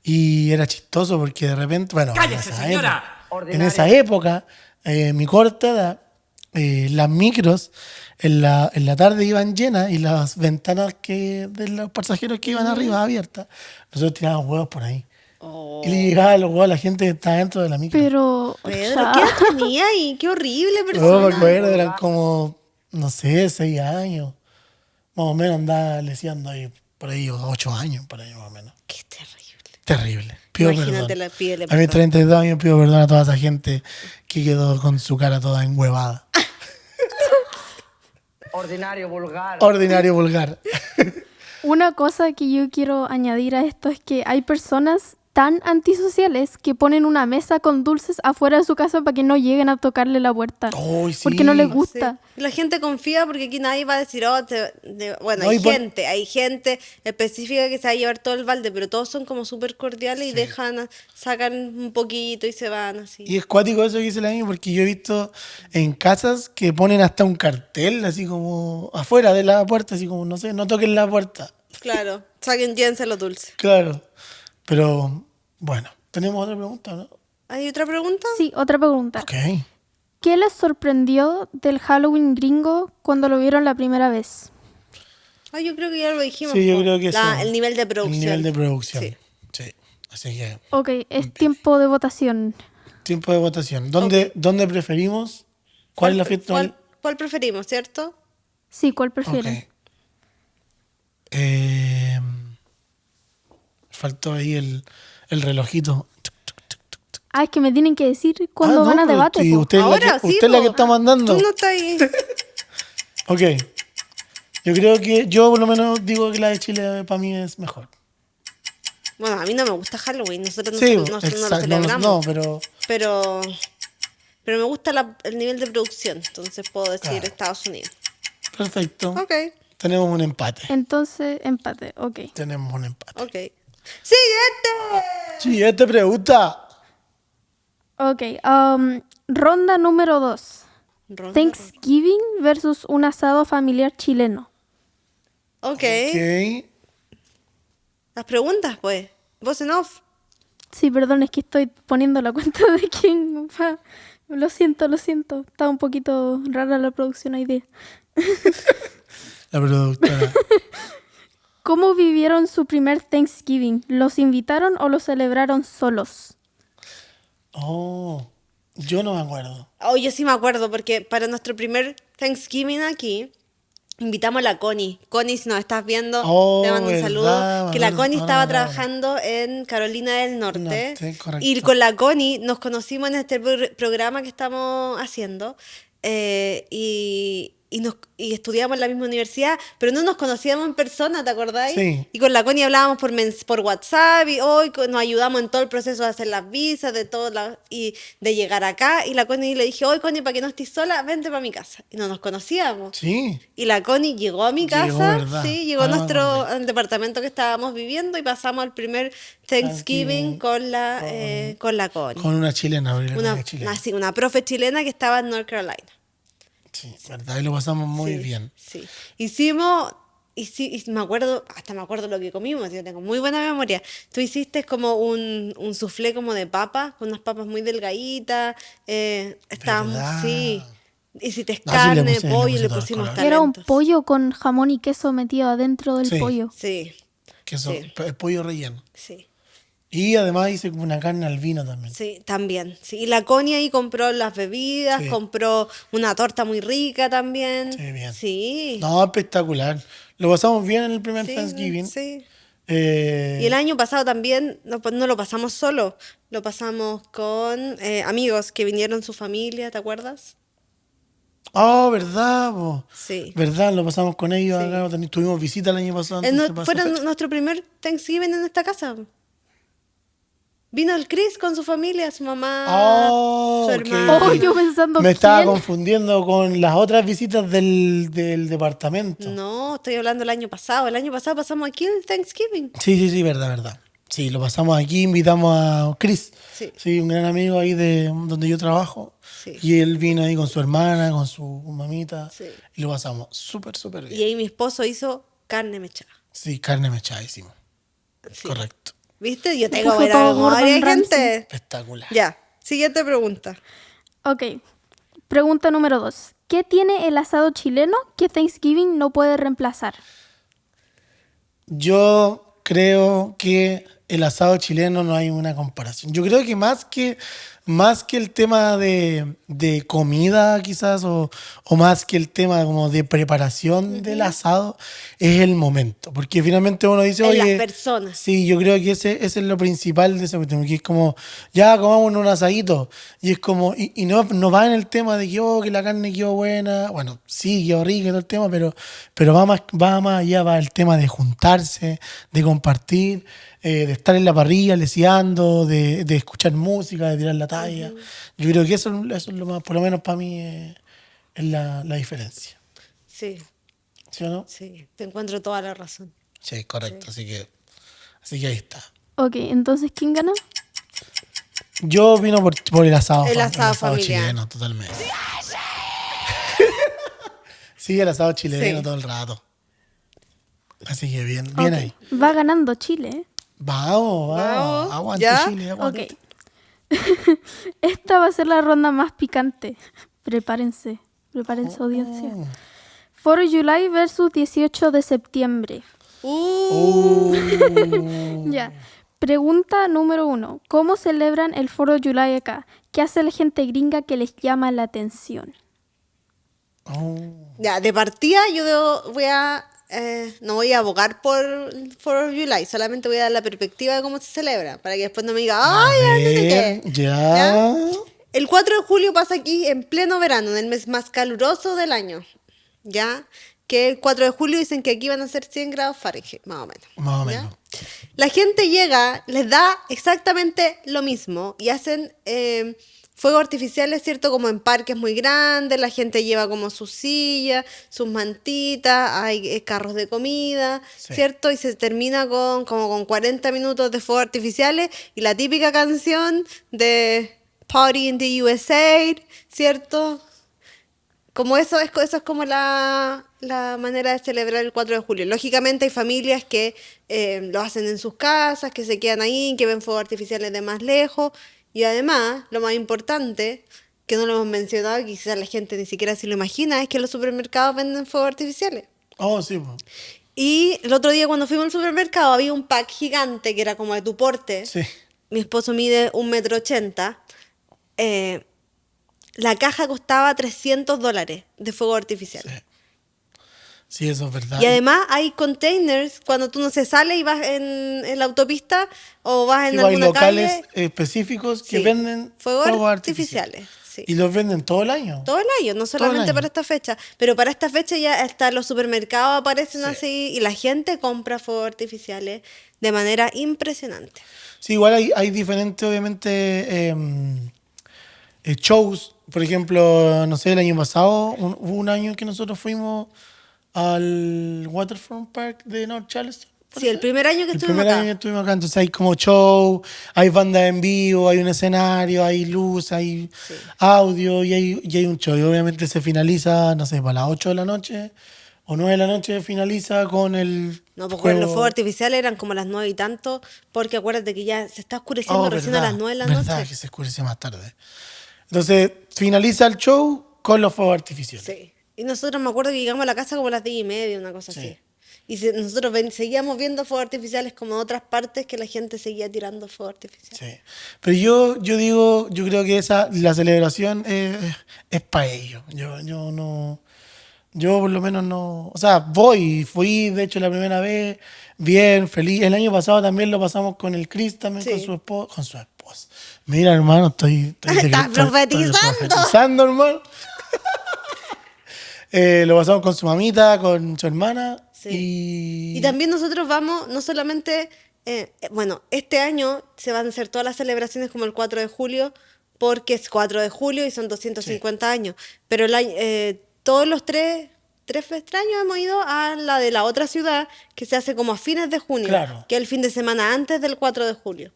Y era chistoso porque de repente, bueno, ¡Cállese, señora! En esa época, mi corta edad, las micros en la tarde iban llenas y las ventanas de los pasajeros que iban arriba abiertas, nosotros tirábamos huevos por ahí. Oh, Y le llegaban los huevos a la gente que estaba dentro de la micro. Pero... Pedro, ya. ¿qué edad tenía ahí? Qué horrible No me persona. acuerdo, eran como, no sé, 6 años. Más o menos andaba leseando ahí, por ahí, 8 años, por ahí más o menos. Qué terrible. Terrible. Pido Imagínate, perdón. pídele A mis perdón. 32 años pido perdón a toda esa gente que quedó con su cara toda enhuevada. Ordinario, vulgar. Ordinario vulgar. Una cosa que yo quiero añadir a esto es que hay personas tan antisociales que ponen una mesa con dulces afuera de su casa para que no lleguen a tocarle la puerta. Ay, sí. Porque no les Sí. gusta. Y la gente confía porque aquí nadie va a decir, bueno, No, y hay gente específica que se va a llevar todo el balde, pero todos son como súper cordiales y sacan un poquito y se van así. Y es cuático eso que dice la niña, porque yo he visto en casas que ponen hasta un cartel, así como afuera de la puerta, así como, no sé, no toquen la puerta. Claro, llévense los dulces. Claro. Pero, bueno, ¿tenemos otra pregunta, no? ¿Hay otra pregunta? Sí, otra pregunta. Ok. ¿Qué les sorprendió del Halloween gringo cuando lo vieron la primera vez? Ah, yo creo que ya lo dijimos. Sí, yo po. creo que sí. El nivel de producción. El nivel de producción. Sí. Sí. Así que, Ok, es tiempo de votación. tiempo de votación. ¿Dónde preferimos? ¿Cuál es la fiesta? ¿Cuál preferimos, cierto? Sí, ¿cuál Ok. prefieren? Faltó ahí el relojito. Ah, es que me tienen que decir cuándo Ah, no, van a pero debate. y po. usted es la Ahora que, sí. usted es la po. que está mandando. Tú no estás ahí. Ok. Yo creo que yo por lo menos digo que la de Chile para mí es mejor. Bueno, a mí no me gusta Halloween. Nosotros no, Sí, nosotros no lo exacto. No, celebramos. pero Pero me gusta el nivel de producción. Entonces puedo decir Claro. Estados Unidos. perfecto. Ok, Tenemos un empate. Entonces, empate, ok. Tenemos un empate. ok. ¡Siguiente! Siguiente pregunta. Ok, ronda número 2. Ronda. Thanksgiving versus un asado familiar chileno. Ok. Ok. Las preguntas, pues. Voz en off. Sí, perdón, es que estoy poniendo la cuenta de quién va. Lo siento. Está un poquito rara la producción hoy día. La productora. ¿Cómo vivieron su primer Thanksgiving? ¿Los invitaron o lo celebraron solos? Oh, yo no me acuerdo. Oh, yo sí me acuerdo porque para nuestro primer Thanksgiving aquí, invitamos a la Connie. Connie, si nos estás viendo, Oh, te mando un verdad, saludo. Que la ahora Connie me estaba acordaba. trabajando en Carolina del Norte. Norte, correcto. Y con la Connie nos conocimos en este programa que estamos haciendo. Y estudiamos en la misma universidad, pero no nos conocíamos en persona, ¿te acordáis? Sí. Y con la Connie hablábamos por WhatsApp y hoy nos ayudamos en todo el proceso de hacer las visas, y de llegar acá. Y la Connie le dije, hoy Connie, para que no estés sola, vente para mi casa. Y no nos conocíamos. Sí. Y la Connie llegó a mi Llegó, casa, ¿verdad? sí, llegó a Ahora me nuestro acordé. al departamento que estábamos viviendo y pasamos el primer Thanksgiving con la Connie. Con una chilena, porque la Una, amiga chilena. así, una profe chilena que estaba en North Carolina. Sí, verdad, y lo pasamos muy Sí, bien. Sí. Y me acuerdo, hasta me acuerdo lo que comimos, yo tengo muy buena memoria. Tú hiciste como un soufflé como de papas, con unas papas muy delgaditas, estábamos, ¿Verdad? sí. Hiciste Ah, sí, carne, le pollo, puse le todo el pusimos color. Era un talentos. pollo con jamón y queso metido adentro del Sí. pollo. Sí, Queso, Sí. pollo relleno. sí. Y además hice como una carne al vino también. Sí, también. Sí. Y la Connie ahí compró las bebidas, Sí. compró una torta muy rica también. Sí, bien. Sí. No, espectacular. Lo pasamos bien en el primer Sí, Thanksgiving. sí. Eh, Y el año pasado también no lo pasamos solo, lo pasamos con amigos que vinieron su familia, ¿te acuerdas? Oh, ¿verdad? Po? Sí. ¿Verdad? Lo pasamos con ellos Sí. acá. Tuvimos visita el año pasado. Entonces pasó Fueron fecha. nuestro primer Thanksgiving en esta casa. Vino el Chris con su familia, su mamá, Oh, su ok, hermano. ok. Oh, yo pensando, Me estaba ¿quién? confundiendo con las otras visitas del departamento. No, estoy hablando del año pasado. El año pasado pasamos aquí el Thanksgiving. Sí, verdad, verdad. Sí, lo pasamos aquí, invitamos a Chris. Sí. Sí, un gran amigo ahí de donde yo trabajo. Sí. Y él vino ahí con su hermana, con su mamita. Sí. Y lo pasamos súper, súper Y bien. ahí mi esposo hizo carne mechada. Sí, carne mechada hicimos. Sí. Correcto. ¿Viste? Yo Se tengo puso buena todo memoria, Gordon Ramsay. gente. Espectacular. Ya, siguiente pregunta. Ok. Pregunta número 2. ¿Qué tiene el asado chileno que Thanksgiving no puede reemplazar? Yo creo que el asado chileno no hay una comparación. Yo creo que más que el tema de comida quizás o más que el tema como de preparación del asado es el momento. Porque finalmente uno dice, En las oye, personas. sí, yo creo que ese es lo principal de ese cuestión, que es como, ya comamos un asadito. Y es como, y no va en el tema de que, que la carne quedó buena. Bueno, sí, quedó rica y todo el tema, pero va más allá, va el tema de juntarse, de compartir, de estar en la parrilla leseando, de escuchar música, de tirar la talla. Yo creo que eso es lo más, por lo menos para mí, es la diferencia. Sí, ¿Sí o no? sí, te encuentro toda la razón. Sí, correcto. Así que ahí está. Ok, entonces, ¿quién ganó? Yo vino por el asado. El el asado familiar. chileno, totalmente. Sí, el asado chileno Sí. todo el rato. Así que bien Ok. ahí. Va ganando Chile. ¿Eh? Vamos. Vamos, Aguante ¿ya? Chile, aguante. Ok. Esta va a ser la ronda más picante. Prepárense, audiencia. 4 de July versus 18 de septiembre. Ya. Pregunta número 1. ¿Cómo celebran el 4 de July acá? ¿Qué hace la gente gringa que les llama la atención? Ya, de partida no voy a abogar por 4 of July, solamente voy a dar la perspectiva de cómo se celebra, para que después no me diga, A ¡ay, no sé ver, qué! ya. El 4 de julio pasa aquí en pleno verano, en el mes más caluroso del año, ¿ya? Que el 4 de julio dicen que aquí van a ser 100 grados Fahrenheit, más o menos. Más o ¿ya? menos. La gente llega, les da exactamente lo mismo y hacen fuegos artificiales, ¿cierto? Como en parques muy grandes, la gente lleva como sus sillas, sus mantitas, hay carros de comida, Sí. ¿cierto? Y se termina con 40 minutos de fuegos artificiales y la típica canción de Party in the USA, ¿cierto? Como eso es como la manera de celebrar el 4 de julio. Lógicamente hay familias que lo hacen en sus casas, que se quedan ahí, que ven fuegos artificiales de más lejos. Y además, lo más importante, que no lo hemos mencionado, que quizás la gente ni siquiera se lo imagina, es que los supermercados venden fuegos artificiales. Oh, sí, pues. Y el otro día cuando fuimos al supermercado había un pack gigante que era como de tu porte. Sí. Mi esposo mide 1,80 m. La caja costaba $300 de fuegos artificiales. Sí. Sí, eso es verdad. Y además hay containers cuando tú no se sales y vas en la autopista o vas Sí, en hay alguna locales calle. específicos que Sí. venden Fuegos artificiales. Sí. Y los venden todo el año. Todo el año, no Todo el solamente año. para esta fecha. Pero para esta fecha ya hasta los supermercados aparecen Sí. así y la gente compra fuegos artificiales de manera impresionante. Sí, igual hay diferentes, obviamente, shows. Por ejemplo, no sé, el año pasado, hubo un año que nosotros fuimos al Waterfront Park de North Charleston. Sí, el primer año que El estuvimos primer acá. año que estuvimos acá, entonces hay como show, hay bandas en vivo, hay un escenario, hay luz, hay audio y hay un show. Y obviamente se finaliza, no sé, para las 8 de la noche o 9 de la noche finaliza con el No, porque juego. los fuegos artificiales eran como las 9 y tanto, porque acuérdate que ya se está oscureciendo Oh, recién verdad, a las 9 de la verdad noche. que se oscurece más tarde. Entonces finaliza el show con los fuegos artificiales. Sí. Y nosotros me acuerdo que llegamos a la casa como a las 10:30, una cosa Sí. así. Y nosotros seguíamos viendo fuegos artificiales como en otras partes que la gente seguía tirando fuegos artificiales. Sí. Pero yo digo, yo creo que la celebración es para ellos. Yo no. Yo por lo menos no. O sea, fui de hecho la primera vez, bien, feliz. El año pasado también lo pasamos con el Chris, también Sí. con su esposa. Con su esposa. Mira, hermano, estoy Estás profetizando. profetizando, hermano. Lo pasamos con su mamita, con su hermana. Sí. Y también nosotros vamos, no solamente, bueno, este año se van a hacer todas las celebraciones como el 4 de julio, porque es 4 de julio y son 250 años. Pero todos los tres años hemos ido a la de la otra ciudad, que se hace como a fines de junio, Claro. que es el fin de semana antes del 4 de julio.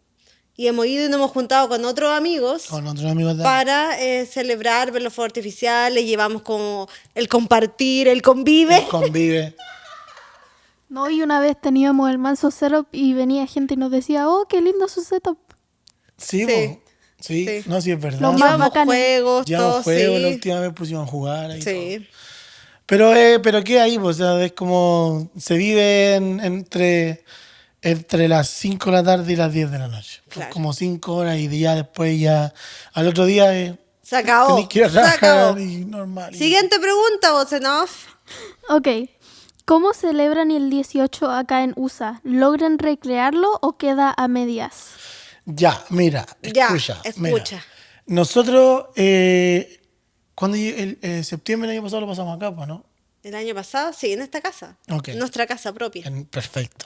Y hemos ido y nos hemos juntado con otros amigos Con otros amigos de para celebrar, ver los fuegos artificiales, llevamos como el compartir, el convive. convive. No, y una vez teníamos el manso setup y venía gente y nos decía, oh, qué lindo su setup. Sí, Sí. po. Sí, Sí. no, sí es verdad. Lo más Llevamos bacanes. juegos, Llevamos todo, juegos, la sí. última vez pusimos a jugar ahí todo. Sí. Pero ¿qué hay? Pues, o sea, es como se vive entre las 5 de la tarde y las 10 de la noche. Son Claro. como 5 horas y ya después al otro día Se acabó. tenés que ir a Se acabó. trabajar y normal. Siguiente pregunta, Bosenov. Ok. ¿Cómo celebran el 18 acá en USA? ¿Logran recrearlo o queda a medias? Ya, mira, Ya, escucha. mira. escucha. Nosotros, cuando el septiembre del año pasado lo pasamos acá, pues, ¿no? El año pasado, sí, en esta casa. Ok. En nuestra casa propia. Perfecto.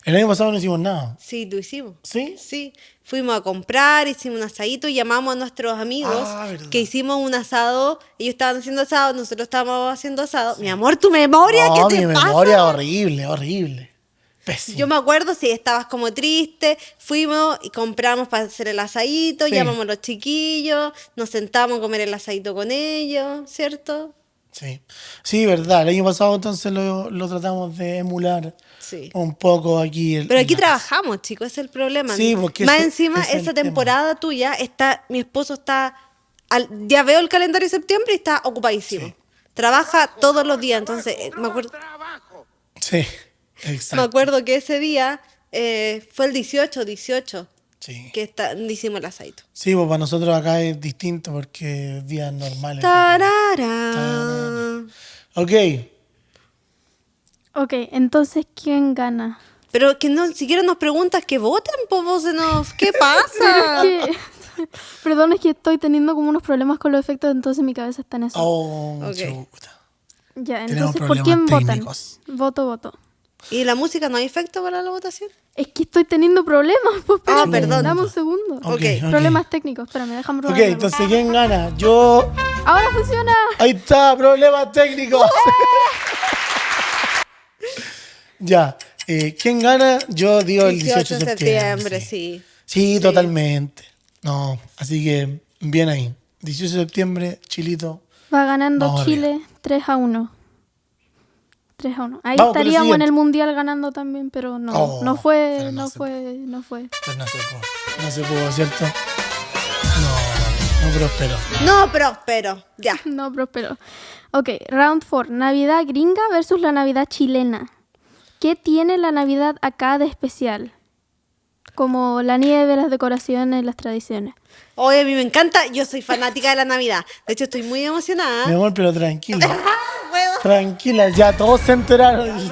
El año pasado no hicimos nada. Sí, lo hicimos. ¿Sí? Sí. Fuimos a comprar, hicimos un asadito y llamamos a nuestros amigos verdad. que hicimos un asado. Ellos estaban haciendo asado, nosotros estábamos haciendo asado. Mi amor, tu memoria, No, ¿qué te mi pasa? memoria horrible, horrible. Pésimo. Yo me acuerdo, si estabas como triste, fuimos y compramos para hacer el asadito, Sí. llamamos a los chiquillos, nos sentamos a comer el asadito con ellos, ¿cierto? Sí, verdad. El año pasado entonces lo tratamos de emular Sí. un poco aquí. Pero aquí en la casa. trabajamos, chicos, ese es el problema. Sí, porque más ese- encima, ese es el esa tema. temporada tuya, mi esposo está, ya veo el calendario de septiembre y está ocupadísimo. Sí. Trabaja todos los días, entonces me acuerdo, Sí, exacto. me acuerdo que ese día fue el 18 Sí. que hicimos el asadito. Sí, pues para nosotros acá es distinto porque es días normales. Tarara. Ok. Ok, entonces, ¿quién gana? Pero que no siquiera nos preguntas que voten, pues vos ¿qué pasa? Es que- Perdón, es que estoy teniendo como unos problemas con los efectos, entonces mi cabeza está en eso. Oh, Ok. chuta. Ya, tenemos entonces, ¿por problemas quién votan? técnicos. Voto. ¿Y la música no hay efecto para la votación? Es que estoy teniendo problemas, pues espérame, perdón. dame un segundo. Ok, ok. Problemas técnicos, espérame, déjame Ok, probar. entonces ¿quién gana? Yo. ¡Ahora funciona! Ahí está, problemas técnicos. Ya. ¿Quién gana? Yo digo el 18 de septiembre. sí. Sí, totalmente. No, así que bien ahí. 18 de septiembre, Chilito. Va ganando Vamos Chile 3-1. 3-1. Ahí Vamos con el estaríamos en siguiente. el Mundial ganando también, pero no, Oh, no fue, pero no no se fue, no fue. Pues no se pudo. No se pudo, ¿cierto? No prosperó. No prospero. Ya. No prosperó. Ok, round 4. Navidad gringa versus la Navidad chilena. ¿Qué tiene la Navidad acá de especial? Como la nieve, las decoraciones, las tradiciones. Hoy a mí me encanta, yo soy fanática de la Navidad. De hecho, estoy muy emocionada. Mi amor, pero tranquilo. Puedo. Tranquila, ya todos se enteraron.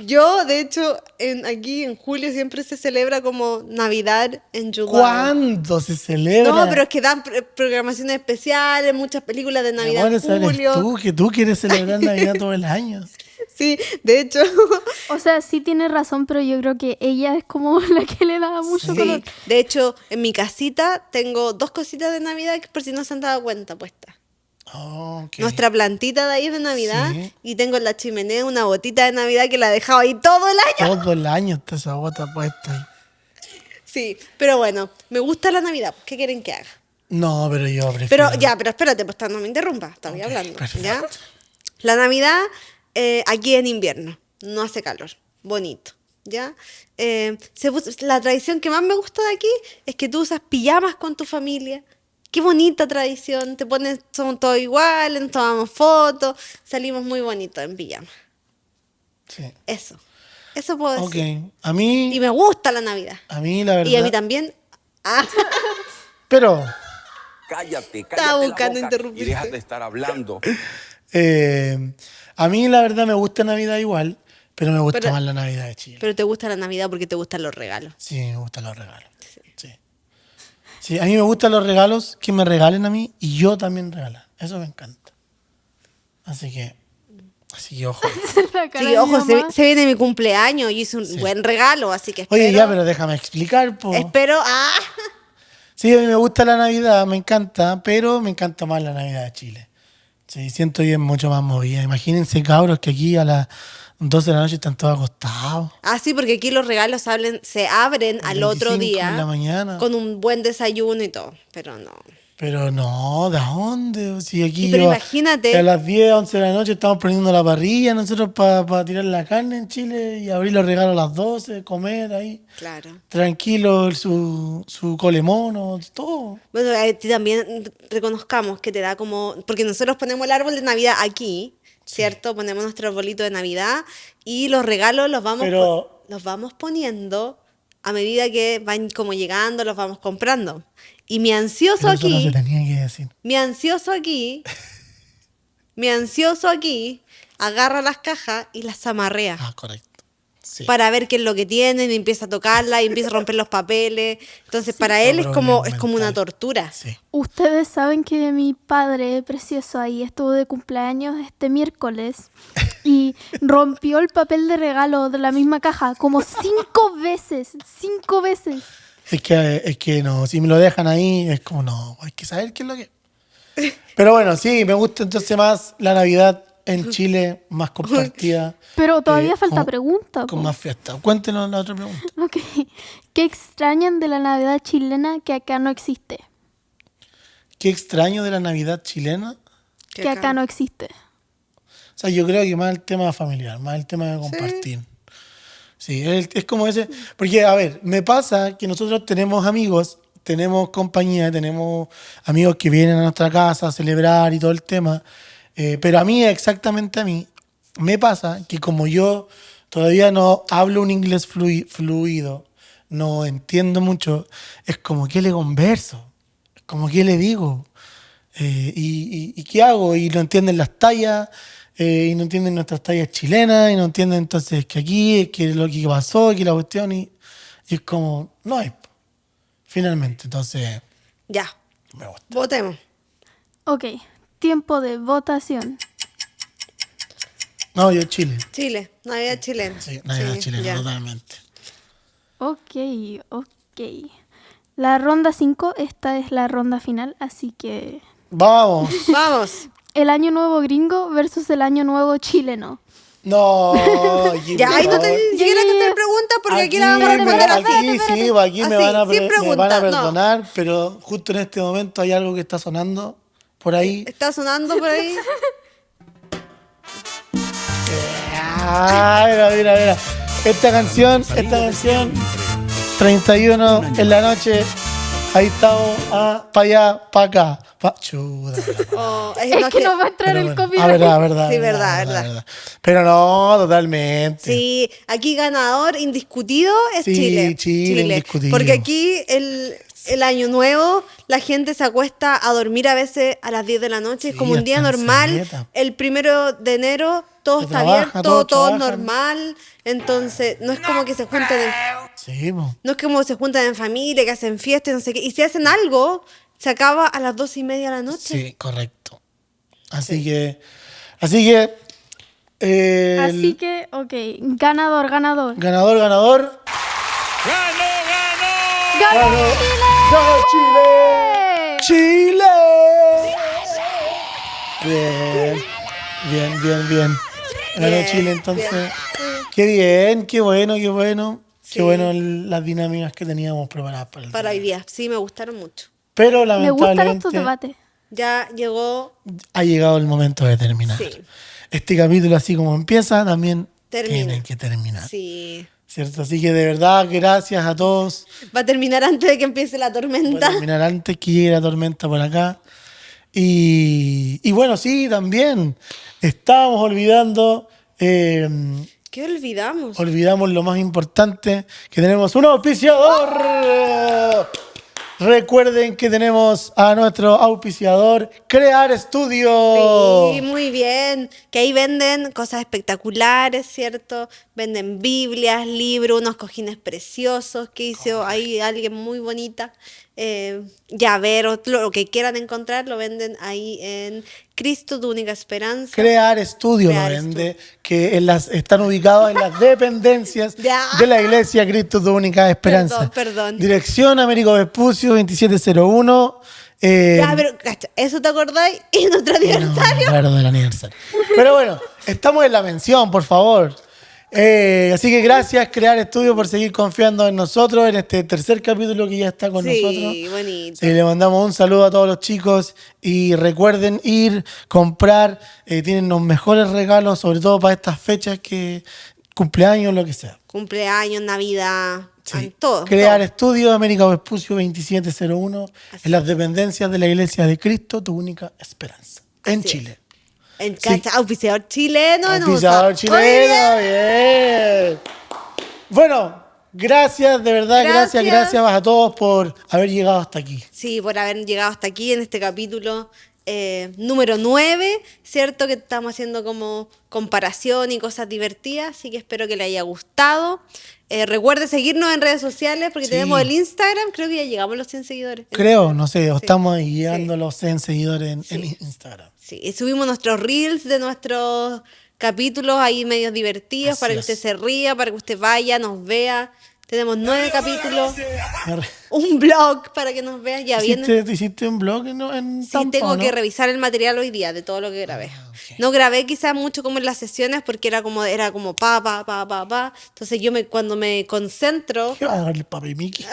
Yo, de hecho, aquí en julio siempre se celebra como Navidad en July. ¿Cuándo se celebra? No, pero es que dan programaciones especiales, muchas películas de Mi Navidad amor, en esa eres julio. tú, que tú quieres celebrar Navidad todo el año. Sí, de hecho, O sea, sí tiene razón, pero yo creo que ella es como la que le da mucho color. sí. De hecho, en mi casita tengo 2 cositas de Navidad que por si no se han dado cuenta puestas. Oh, ok. Nuestra plantita de ahí es de Navidad Sí. y tengo en la chimenea una botita de Navidad que la he dejado ahí todo el año. Todo el año está esa bota puesta ahí. Sí, pero bueno, me gusta la Navidad. ¿Qué quieren que haga? No, pero yo prefiero. Pero ya, pero espérate, pues no me interrumpas, estoy Ok, hablando. perfecto. ¿Ya? La Navidad aquí en invierno, no hace calor, bonito. ¿Ya? La tradición que más me gusta de aquí es que tú usas pijamas con tu familia. Qué bonita tradición, te pones, somos todos iguales, nos tomamos fotos, salimos muy bonitos en pijama. Sí. Eso puedo Ok. decir. A Y mí, me gusta la Navidad. la verdad. Y a mí también. Ah, Pero Cállate, Estaba cállate la buscando boca interrumpirte. y deja de estar hablando. a mí la verdad me gusta Navidad igual, pero me gusta Pero- más la Navidad de Chile. pero te gusta la Navidad porque te gustan los regalos. Sí, me gustan los regalos. Sí. Sí, a mí me gustan los regalos que me regalen a mí y yo también regalar. Eso me encanta. Así que ojo. La cara Sí, de ojo, mi mamá. se viene mi cumpleaños y hice un buen regalo, así que espero. Oye, ya, pero déjame explicar, po. Espero. Sí, a mí me gusta la Navidad, me encanta, pero me encanta más la Navidad de Chile. Sí, siento que es mucho más movida. Imagínense, cabros, que aquí a las 12 de la noche están todos acostados. Sí, porque aquí los regalos se abren El al otro 25 día. de la mañana. Con un buen desayuno y todo. Pero no. Pero no, ¿de dónde? Si aquí Pero yo imagínate. a las 10, 11 de la noche estamos poniendo la parrilla nosotros para tirar la carne en Chile y abrir los regalos a las 12, comer ahí, Claro. tranquilo, su colemono, todo. Bueno, también reconozcamos que te da como. Porque nosotros ponemos el árbol de Navidad aquí, ¿cierto? Ponemos nuestro arbolito de Navidad y los regalos los vamos, Pero- los vamos poniendo a medida que van como llegando, los vamos comprando. Y mi ansioso Pero eso no aquí. se tenía que decir. Mi ansioso aquí agarra las cajas y las amarrea Ah, correcto. Sí. para ver qué es lo que tienen y empieza a tocarla y empieza a romper los papeles. Entonces, para él es como una mental. tortura. Sí. Ustedes saben que mi padre precioso ahí estuvo de cumpleaños este miércoles y rompió el papel de regalo de la misma caja como 5 veces. 5 veces. Es que no, si me lo dejan ahí, es como no, hay que saber qué es lo que. Pero bueno, sí, me gusta entonces más la Navidad en Chile, más compartida. Pero todavía falta con- pregunta. Con po. más fiesta. Cuéntenos la otra pregunta. Ok. ¿Qué extrañan de la Navidad chilena que acá no existe? ¿Qué extraño de la Navidad chilena? Que acá no existe. O sea, yo creo que más el tema familiar, más el tema de compartir. Sí, es como ese. Porque, a ver, me pasa que nosotros tenemos amigos, tenemos compañía, tenemos amigos que vienen a nuestra casa a celebrar y todo el tema. Pero exactamente a mí, me pasa que como yo todavía no hablo un inglés fluido, no entiendo mucho, es como, ¿qué le converso? Es como, ¿qué le digo? ¿Y qué hago? Y no entienden las tallas, y no entienden nuestras tallas chilenas, y no entienden entonces que aquí, que lo que pasó, que la cuestión, y es como, no hay, finalmente. Entonces, Ya, me gusta. votemos. Ok. Tiempo de votación. No, yo Chile. Chile, Navidad chilena. Sí, Navidad chilena, ya. totalmente. Ok. La ronda 5, esta es la ronda final, así que... Vamos. Vamos. El año nuevo gringo versus el año nuevo chileno. No, Ya, ahí no te Ya, ni siquiera ya, que ya. hacer preguntas porque aquí la vamos a responder así. aquí sí, aquí me Así, van a, sin me van a preguntas, no. perdonar, pero justo en este momento hay algo que está sonando por ahí. Está sonando por ahí. Mira. Esta canción, 31 en la noche, ahí estamos, para allá, para acá. Chuda. Es no, que nos va a entrar el copyright. verdad. Sí, verdad. Pero no, totalmente. Sí, aquí ganador indiscutido es Sí, Chile. Chile, indiscutido. Porque aquí El año nuevo, la gente se acuesta a dormir a veces a las 10 de la noche. Es Sí, como un día hasta normal. enseguida. El 1 de enero todo Se está trabaja, abierto, todos todo es trabajan. normal. Entonces, no es como que se junten Sí, po. no es como se juntan en familia, que hacen fiestas, no sé qué. Y si hacen algo, se acaba a las 2:30 de la noche. Sí, correcto. Así Sí. que... Así que... Así que, ok, ganador. ganador. ¡Ganó ¡Ganó Chile! Chile! ¡Chile! Bien. Ganó Bien, Chile, entonces. bien. Qué bien, qué bueno, qué bueno. Sí. Qué bueno las dinámicas que teníamos preparadas para el Para hoy día. día. Sí, me gustaron mucho. Pero Me gustan estos lamentablemente debates. Ya llegó. ha llegado el momento de terminar. Sí. Este capítulo, así como empieza, también Termina. tiene que terminar. Sí. ¿Cierto? Así que de verdad, gracias a todos. Va a terminar antes de que empiece la Voy a tormenta. terminar antes que llegue la tormenta por acá. Y bueno, sí, también estábamos olvidando, ¿Qué olvidamos? olvidamos lo más importante, que tenemos un auspiciador. Recuerden que tenemos a nuestro auspiciador, Crear Studio. Sí, muy bien. Que ahí venden cosas espectaculares, ¿cierto? Venden Biblias, libros, unos cojines preciosos que hizo ahí alguien muy bonita. Llaveros, lo que quieran encontrar, lo venden ahí en Cristo, tu única esperanza. Crear Studio Crear lo vende, que están ubicados en las dependencias Ya. de la iglesia Cristo tu única esperanza. Perdón. Dirección Américo Vespucio 2701. Ya, pero, cacha, ¿eso te acordáis? Y nuestro No aniversario. me acuerdo del aniversario. Pero bueno, estamos en la mención, por favor. Así que gracias, Crear Estudio, por seguir confiando en nosotros en este tercer capítulo que ya está con nosotros. Sí, bonito. Le mandamos un saludo a todos los chicos y recuerden ir, comprar, tienen los mejores regalos, sobre todo para estas fechas que cumpleaños, lo que sea. Cumpleaños, Navidad, Sí. todo. Crear todo. Estudio, América Vespucio 2701, en las dependencias de la Iglesia de Cristo, tu única esperanza, en Así es. Chile. En cacha, auspiciador chileno. en Auspiciador USA. Muy bien. chileno, bien. Bueno, gracias, de verdad, Gracias. gracias a todos por haber llegado hasta aquí. Sí, por haber llegado hasta aquí en este capítulo número 9, ¿cierto? Que estamos haciendo como comparación y cosas divertidas, así que espero que le haya gustado. Recuerde seguirnos en redes sociales porque Sí. tenemos el Instagram, creo que ya llegamos a los 100 seguidores. Creo, no sé, Sí. estamos ahí llegando a Sí. los 100 seguidores en Sí. Instagram. Sí, y subimos nuestros reels de nuestros capítulos ahí medios divertidos Así para que es. usted se ría, para que usted vaya, nos vea. Tenemos 9 capítulos, Me re- un blog para que nos vea. Ya viene. ¿Hiciste un blog en Sí, Tampa, tengo ¿no? que revisar el material hoy día de todo lo que grabé. ok. No grabé quizás mucho como en las sesiones porque era como pa. Entonces cuando me concentro, ¿Qué va a dar el papi Mickey?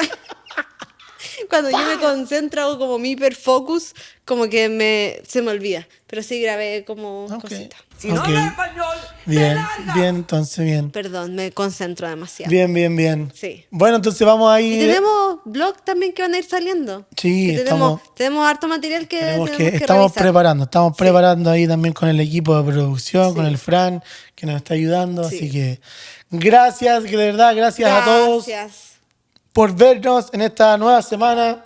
cuando yo me concentro hago como mi hiperfocus, como que se me olvida. Pero sí grabé como Ok. cositas. Si no Ok. hablas español, te Bien, largas. bien, entonces bien. Perdón, me concentro demasiado. Bien. Sí. Bueno, entonces vamos a Y ir. tenemos blog también que van a ir saliendo. Sí, Que tenemos harto material que Tenemos tenemos que estamos revisar. estamos preparando ahí también con el equipo de producción, Sí. con el Fran, que nos está ayudando. Sí. Así que gracias, que de verdad, gracias a todos Gracias. por vernos en esta nueva semana.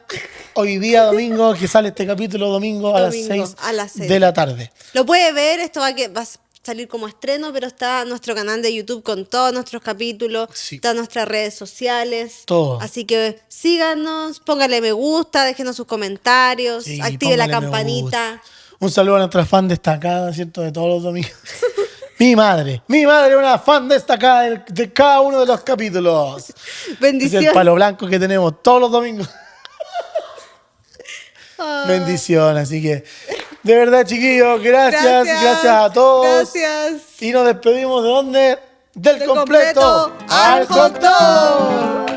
Hoy día domingo, que sale este capítulo domingo a las Domingo, 6 a las 6. de la tarde. Lo puede ver, esto va a salir como estreno, pero está nuestro canal de YouTube con todos nuestros capítulos, Sí. está nuestras redes sociales. Todo. Así que síganos, póngale me gusta, déjenos sus comentarios, Sí, active la póngale me campanita. gusta. Un saludo a nuestra fan destacada, ¿cierto? De todos los domingos. Mi madre es una fan destacada de cada uno de los capítulos. Es el Bendiciones. palo blanco que tenemos todos los domingos. Bendición, así que de verdad, chiquillos, gracias a todos. Gracias. Y nos despedimos de dónde? Del Del completo completo al hot dog.